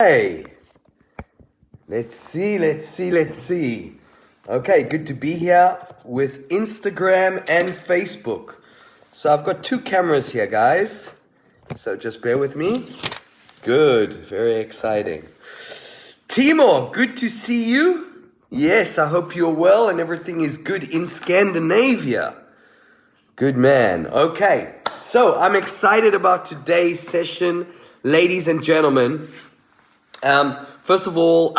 Hey, let's see. Okay, good to be here with Instagram and Facebook. So I've got two cameras here, guys. So just bear with me. Good, very exciting. Timor, good to see you. Yes, I hope you're well and everything is good in Scandinavia. Good man. Okay, so I'm excited about today's session, ladies and gentlemen. First of all,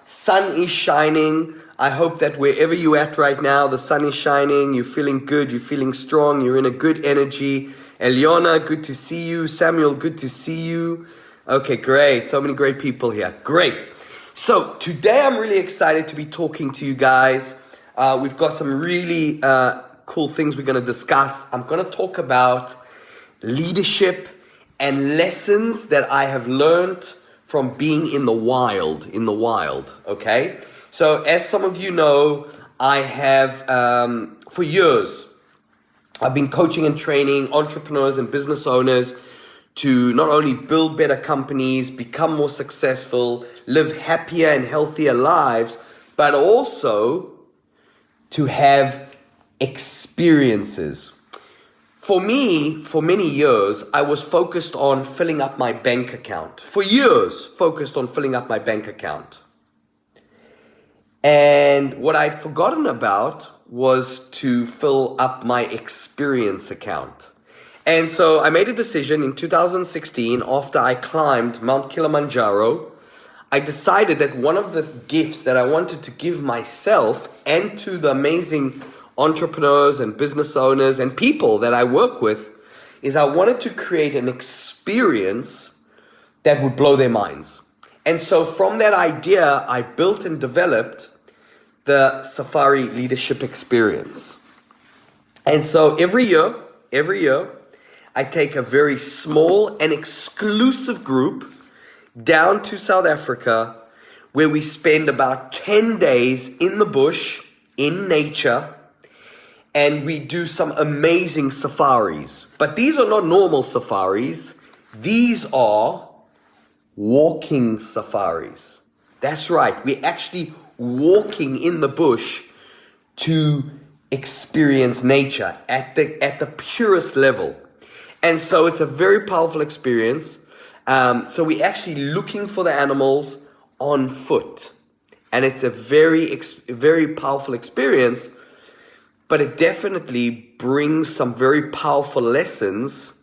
sun is shining. I hope that wherever you're at right now, the sun is shining. You're feeling good. You're feeling strong. You're in a good energy. Eliona, good to see you. Samuel, good to see you. Okay, great. So many great people here. Great. So today I'm really excited to be talking to you guys. We've got some really cool things we're going to discuss. I'm going to talk about leadership and lessons that I have learned from being in the wild, okay? So as some of you know, I have, for years, I've been coaching and training entrepreneurs and business owners to not only build better companies, become more successful, live happier and healthier lives, but also to have experiences. For me, for many years, I was focused on filling up my bank account. For years, focused on filling up my bank account. And what I'd forgotten about was to fill up my experience account. And so I made a decision in 2016, after I climbed Mount Kilimanjaro, I decided that one of the gifts that I wanted to give myself and to the amazing entrepreneurs and business owners and people that I work with is I wanted to create an experience that would blow their minds. And so from that idea, I built and developed the Safari Leadership Experience. And so every year, I take a very small and exclusive group down to South Africa where we spend about 10 days in the bush, in nature, and we do some amazing safaris. But these are not normal safaris. These are walking safaris. That's right. We're actually walking in the bush to experience nature at the purest level. And so it's a very powerful experience. So we're actually looking for the animals on foot. And it's a very powerful experience. But it definitely brings some very powerful lessons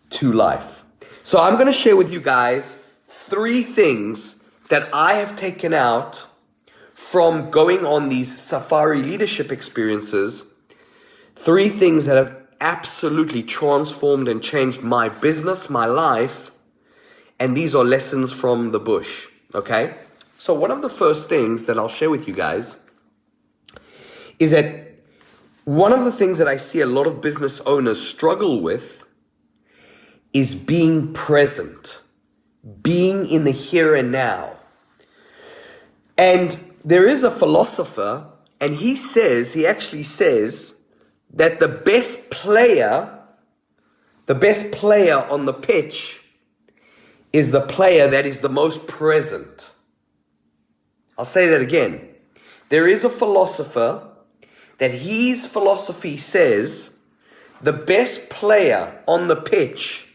to life. So I'm going to share with you guys 3 things that I have taken out from going on these safari leadership experiences. 3 things that have absolutely transformed and changed my business, my life. And these are lessons from the bush. Okay? So one of the first things that I'll share with you guys is that one of the things that I see a lot of business owners struggle with is being present, being in the here and now. And there is a philosopher, and he actually says that the best player on the pitch is the player that is the most present. I'll say that again. There is a philosopher that his philosophy says the best player on the pitch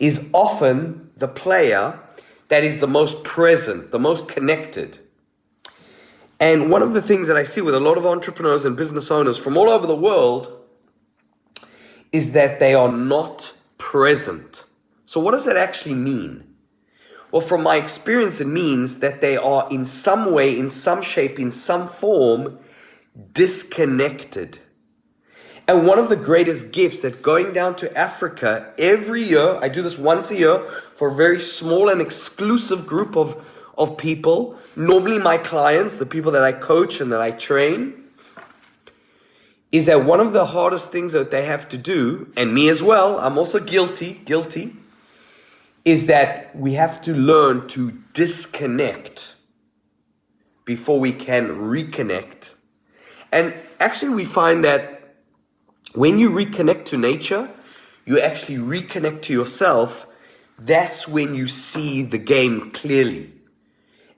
is often the player that is the most present, the most connected. And one of the things that I see with a lot of entrepreneurs and business owners from all over the world is that they are not present. So what does that actually mean? Well, from my experience, it means that they are in some way, in some shape, in some form, disconnected. And one of the greatest gifts that going down to Africa every year, I do this once a year for a very small and exclusive group of people, normally my clients, the people that I coach and that I train, is that one of the hardest things that they have to do, and me as well, I'm also guilty, is that we have to learn to disconnect before we can reconnect. And actually we find that when you reconnect to nature, you actually reconnect to yourself that's when you see the game clearly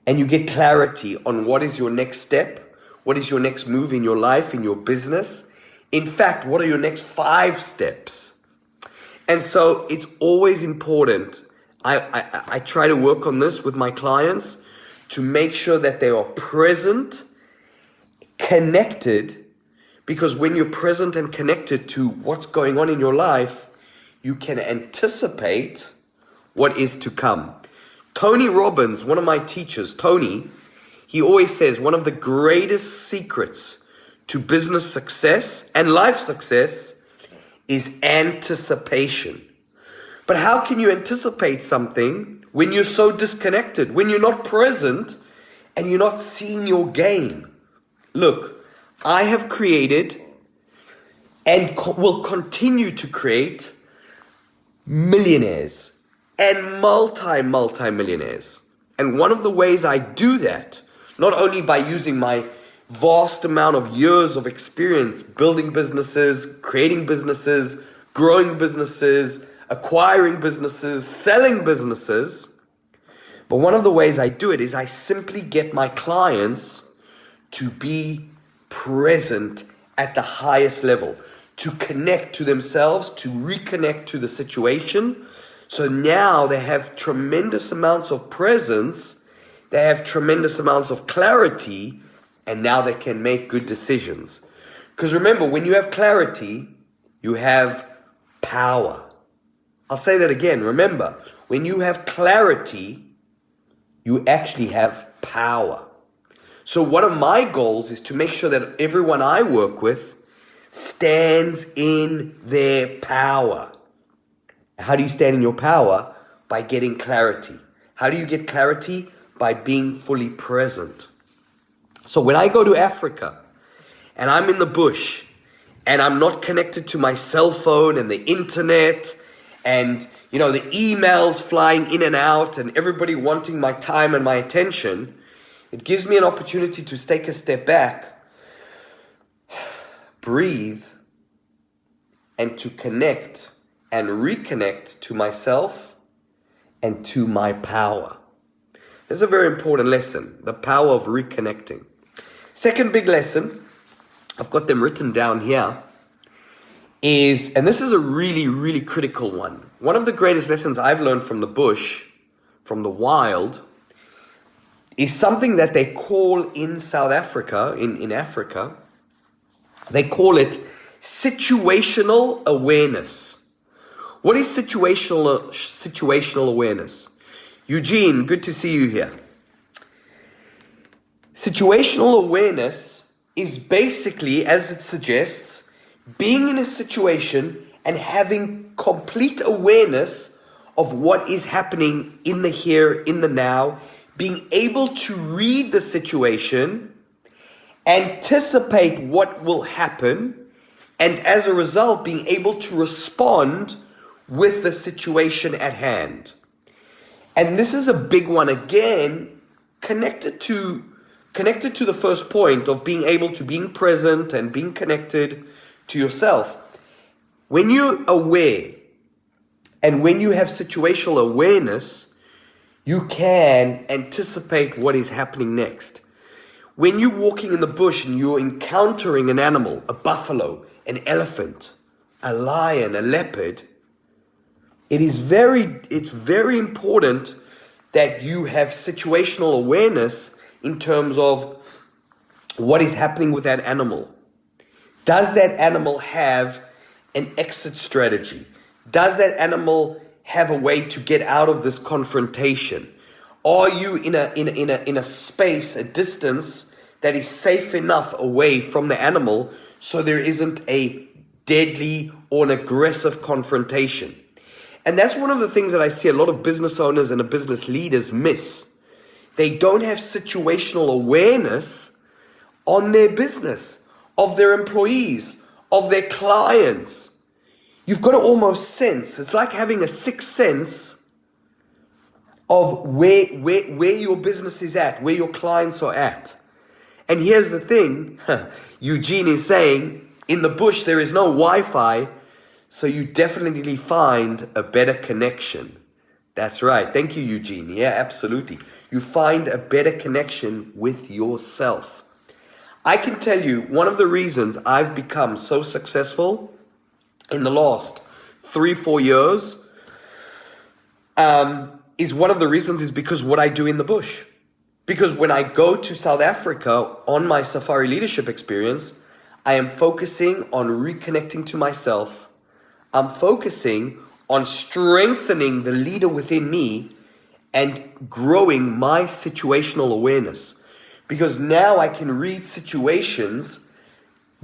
and you get clarity on what is your next step, what is your next move in your life, in your business. In fact, what are your next 5 steps? And so it's always important. I try to work on this with my clients to make sure that they are present, connected, because when you're present and connected to what's going on in your life, you can anticipate what is to come. Tony Robbins, one of my teachers, Tony, he always says one of the greatest secrets to business success and life success is anticipation. But how can you anticipate something when you're so disconnected, when you're not present and you're not seeing your game? Look, I have created and will continue to create millionaires and multi-millionaires. And one of the ways I do that, not only by using my vast amount of years of experience building businesses, creating businesses, growing businesses, acquiring businesses, selling businesses, but one of the ways I do it is I simply get my clients to be present at the highest level, to connect to themselves, to reconnect to the situation. So now they have tremendous amounts of presence, they have tremendous amounts of clarity, and now they can make good decisions. Because remember, when you have clarity, you have power. I'll say that again. Remember, when you have clarity, you actually have power. So one of my goals is to make sure that everyone I work with stands in their power. How do you stand in your power? By getting clarity. How do you get clarity? By being fully present. So when I go to Africa and I'm in the bush and I'm not connected to my cell phone and the internet and the emails flying in and out and everybody wanting my time and my attention, it gives me an opportunity to take a step back, breathe, and to connect and reconnect to myself and to my power. This is a very important lesson, the power of reconnecting. Second big lesson, I've got them written down here, is, and this is a really, really critical one. One of the greatest lessons I've learned from the bush, from the wild, is something that they call in South Africa, in Africa, they call it situational awareness. What is situational awareness? Eugene, good to see you here. Situational awareness is basically, as it suggests, being in a situation and having complete awareness of what is happening in the here, in the now, being able to read the situation, anticipate what will happen, and as a result, being able to respond with the situation at hand. And this is a big one again, connected to the first point of being able to being present and being connected to yourself. When you're aware and when you have situational awareness, you can anticipate what is happening next. When you're walking in the bush and you're encountering an animal, a buffalo, an elephant, a lion, a leopard, it's very important that you have situational awareness in terms of what is happening with that animal. Does that animal have an exit strategy? Does that animal have a way to get out of this confrontation? Are you in a space, a distance that is safe enough away from the animal so there isn't a deadly or an aggressive confrontation? And that's one of the things that I see a lot of business owners and business leaders miss. They don't have situational awareness on their business, of their employees, of their clients. You've got to almost sense. It's like having a sixth sense of where your business is at, where your clients are at. And here's the thing, Eugene is saying, in the bush there is no Wi-Fi, so you definitely find a better connection. That's right. Thank you, Eugene. Yeah, absolutely. You find a better connection with yourself. I can tell you one of the reasons I've become so successful in the last 3-4 years is one of the reasons is because what I do in the bush. Because when I go to South Africa on my safari leadership experience, I am focusing on reconnecting to myself. I'm focusing on strengthening the leader within me and growing my situational awareness. Because now I can read situations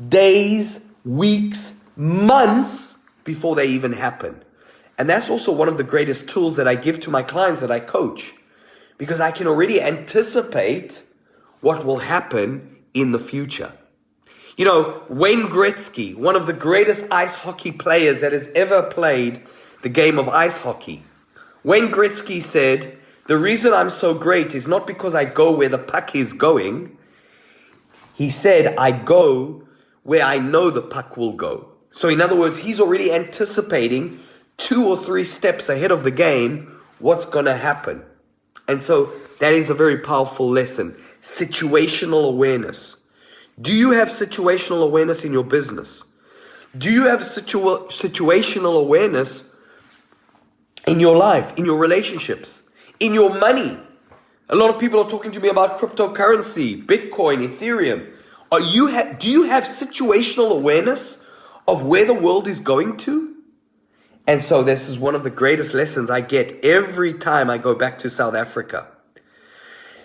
days, weeks, months before they even happen. And that's also one of the greatest tools that I give to my clients that I coach. Because I can already anticipate what will happen in the future. You know, Wayne Gretzky, one of the greatest ice hockey players that has ever played the game of ice hockey. Wayne Gretzky said, the reason I'm so great is not because I go where the puck is going. He said, I go where I know the puck will go. So in other words, he's already anticipating 2 or 3 steps ahead of the game what's going to happen. And so that is a very powerful lesson. Situational awareness. Do you have situational awareness in your business? Do you have situational awareness in your life, in your relationships, in your money? A lot of people are talking to me about cryptocurrency, Bitcoin, Ethereum. Do you have situational awareness of where the world is going to? And so this is one of the greatest lessons I get every time I go back to South Africa.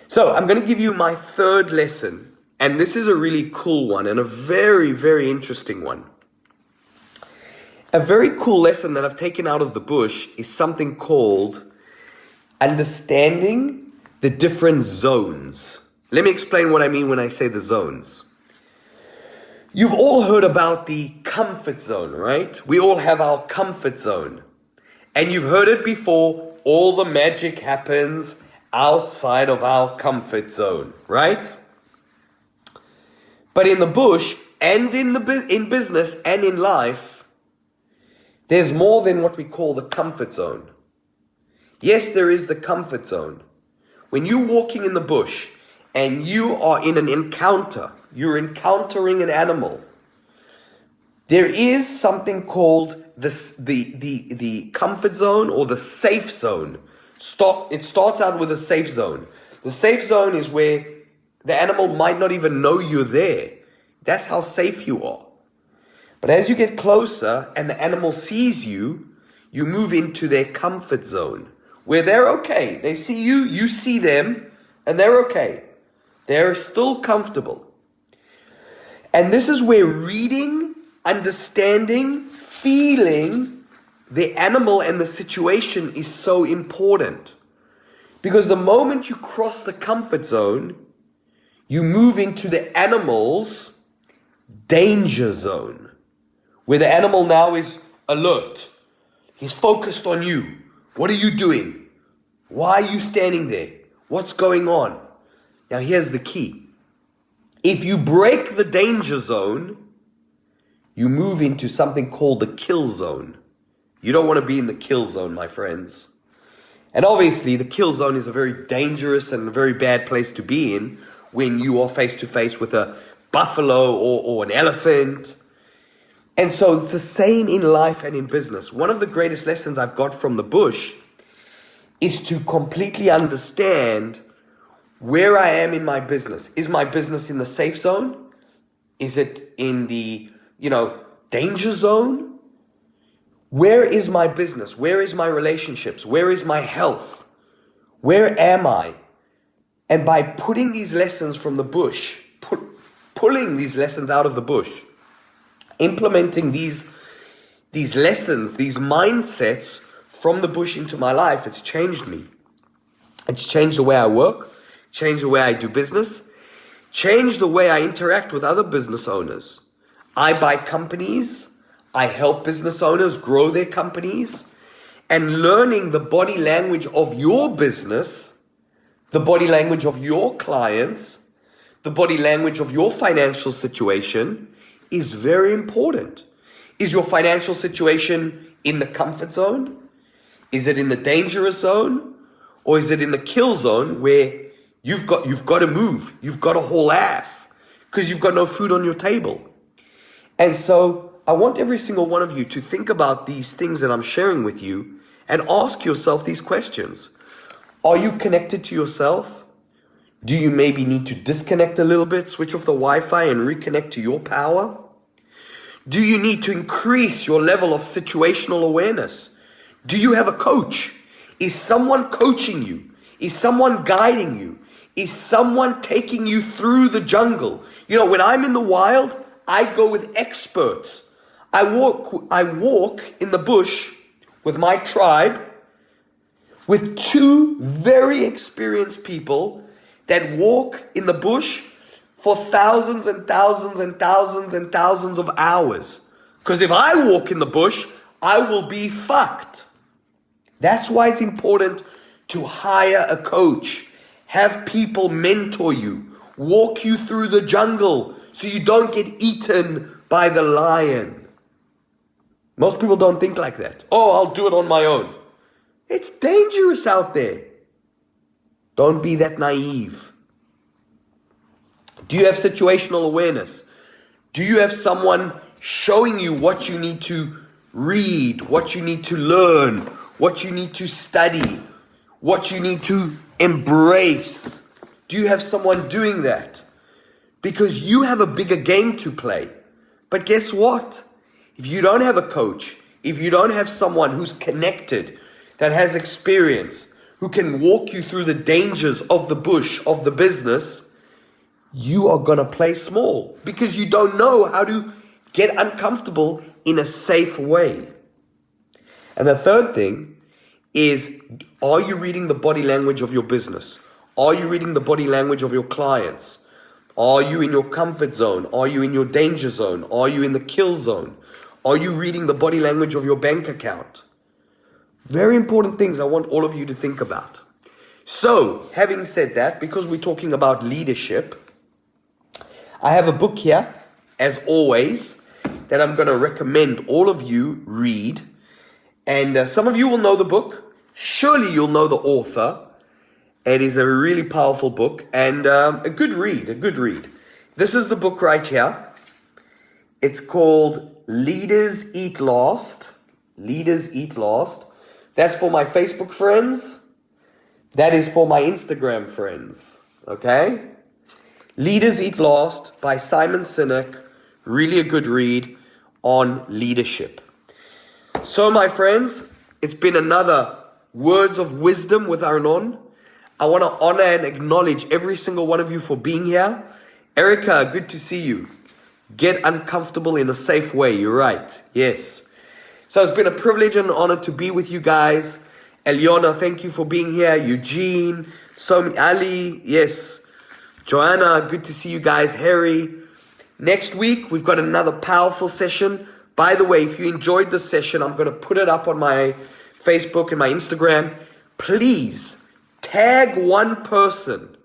So I'm going to give you my third lesson. And this is a really cool one and a very, very interesting one. A very cool lesson that I've taken out of the bush is something called understanding the different zones. Let me explain what I mean when I say the zones. You've all heard about the comfort zone, right? We all have our comfort zone. And you've heard it before, all the magic happens outside of our comfort zone, right? But in the bush and in business and in life, there's more than what we call the comfort zone. Yes, there is the comfort zone. When you're walking in the bush and you are in an encounter, you're encountering an animal, there is something called the comfort zone or the safe zone. It starts out with a safe zone. The safe zone is where the animal might not even know you're there. That's how safe you are. But as you get closer and the animal sees you, you move into their comfort zone where they're okay. They see you, you see them, and they're okay. They're still comfortable. And this is where reading, understanding, feeling the animal and the situation is so important. Because the moment you cross the comfort zone, you move into the animal's danger zone, where the animal now is alert. He's focused on you. What are you doing? Why are you standing there? What's going on? Now here's the key. If you break the danger zone, you move into something called the kill zone. You don't want to be in the kill zone, my friends. And obviously the kill zone is a very dangerous and a very bad place to be in when you are face to face with a buffalo or an elephant. And so it's the same in life and in business. One of the greatest lessons I've got from the bush is to completely understand where I am in my business. Is my business in the safe zone? Is it in the, danger zone? Where is my business? Where is my relationships? Where is my health? Where am I? And by putting these lessons from the bush, pulling these lessons out of the bush, implementing these lessons, these mindsets from the bush into my life, it's changed me. It's changed the way I work, changed the way I do business, changed the way I interact with other business owners. I buy companies, I help business owners grow their companies, and learning the body language of your business, the body language of your clients, the body language of your financial situation is very important. Is your financial situation in the comfort zone? Is it in the dangerous zone, or is it in the kill zone where you've got to move, you've got to haul ass because you've got no food on your table? And so I want every single one of you to think about these things that I'm sharing with you and ask yourself these questions. Are you connected to yourself? Do you maybe need to disconnect a little bit, switch off the Wi-Fi and reconnect to your power? Do you need to increase your level of situational awareness? Do you have a coach? Is someone coaching you? Is someone guiding you? Is someone taking you through the jungle? You know, when I'm in the wild, I go with experts. I walk in the bush with my tribe, with two very experienced people that walk in the bush for thousands and thousands and thousands and thousands of hours. Because if I walk in the bush, I will be fucked. That's why it's important to hire a coach. Have people mentor you, walk you through the jungle so you don't get eaten by the lion. Most people don't think like that. Oh, I'll do it on my own. It's dangerous out there. Don't be that naive. Do you have situational awareness? Do you have someone showing you what you need to read, what you need to learn, what you need to study, what you need to embrace? Do you have someone doing that? Because you have a bigger game to play. But guess what? If you don't have a coach, if you don't have someone who's connected, that has experience, who can walk you through the dangers of the bush, of the business, you are going to play small because you don't know how to get uncomfortable in a safe way. And the third thing is, are you reading the body language of your business? Are you reading the body language of your clients? Are you in your comfort zone? Are you in your danger zone? Are you in the kill zone? Are you reading the body language of your bank account? Very important things I want all of you to think about. So, having said that, because we're talking about leadership, I have a book here, as always, that I'm going to recommend all of you read. And some of you will know the book. Surely you'll know the author. It is a really powerful book and a good read. This is the book right here. It's called Leaders Eat Last. Leaders Eat Last. That's for my Facebook friends. That is for my Instagram friends. Okay? Leaders Eat Last by Simon Sinek. Really a good read on leadership. So my friends, it's been another Words of Wisdom with Arnon. I want to honor and acknowledge every single one of you for being here. Erica, good to see you. Get uncomfortable in a safe way. You're right. Yes. So it's been a privilege and an honor to be with you guys. Eliona, thank you for being here. Eugene, Ali, yes. Joanna, good to see you guys. Harry. Next week, we've got another powerful session. By the way, if you enjoyed this session, I'm going to put it up on my Facebook and my Instagram. Please tag one person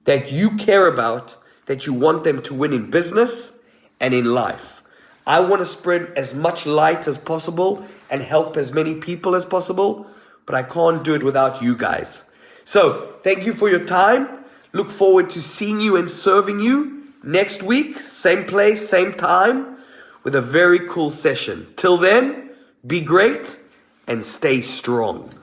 that you care about, that you want them to win in business and in life. I want to spread as much light as possible and help as many people as possible, but I can't do it without you guys. So thank you for your time. Look forward to seeing you and serving you next week, same place, same time, with a very cool session. Till then, be great and stay strong.